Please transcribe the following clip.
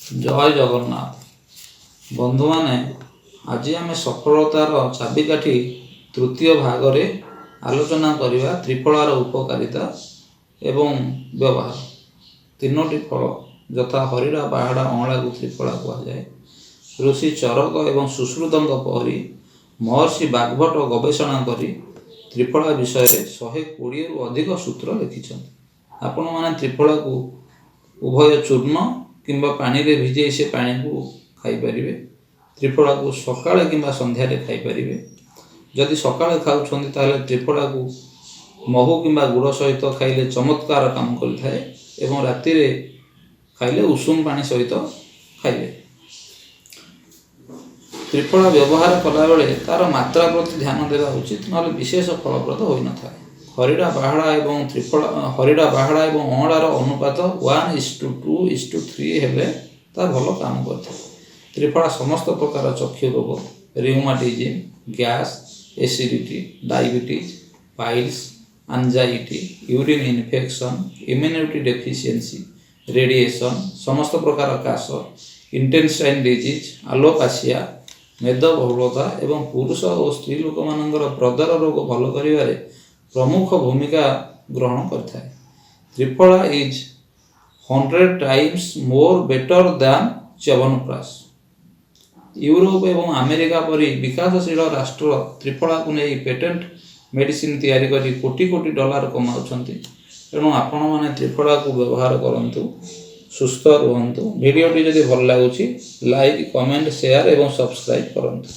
जय जगन्नाथ बंधु माने आज आम सफलतार चाबिकाठी तृतीय भाग में आलोचना करवा त्रिफलार उपकारिता एवं व्यवहार। तीनोटी फल यथा हरिड़ा बाहाड़ा अँला को त्रिफला कहुए। ऋषि चरक एवं सुश्रुत पहरी महर्षि बाग्भट गवेषणा कर त्रिफला विषय 120 रु अधिक सूत्र लिखिं। आपण मैंने त्रिफला को उभय चूर्ण किंबा पानी रे भिजे से पानी को खाईपर। त्रिफला को सकाळे किंबा संध्यारे खाईपर। जदि सकाळे खाऊँ ताले त्रिफला को महू किंबा गुड़ सहित खाइले चमत्कार काम करिथाए एवं राति रे खाइले उषुम पानी सहित खाइले। त्रिफला व्यवहार कला बेले तार मात्रा प्रति ध्यान देवा उचित, ना विशेष फलप्रद हो न था। हरिड़ा बाहाड़ा एवं त्रिफला हरिड़ा बाहाड़ा एवं अँलार अनुपात 1:2:3 हेले ता भल काम करता। त्रिफला समस्त प्रकार चक्षु रोग, rheumatism, gas, acidity, diabetes, piles, anxiety, urine infection, immunity deficiency, radiation, समस्त प्रकार काश, इंटेस्टाइन डिजीज, एलोपेशिया, मेदबहुलता एवं पुरुष और स्त्री लोक मानकर प्रदर रोग भल करिवारे प्रमुख भूमिका ग्रहण करता है। Triphala is 100 times more better than chyawanprash. Europe एवं अमेरिका परी विकासशील राष्ट्र त्रिफला को नहीं पेटेंट मेडिसिन तैयारी करी कोटी कोटी डॉलर कमाउछंती। तेणु आपण माने त्रिफला को व्यवहार करंतु, सुस्थ रुहंतु। वीडियोटी जदि भल लागुछि लाइक, कमेंट, शेयर एवं सब्सक्राइब करंतु।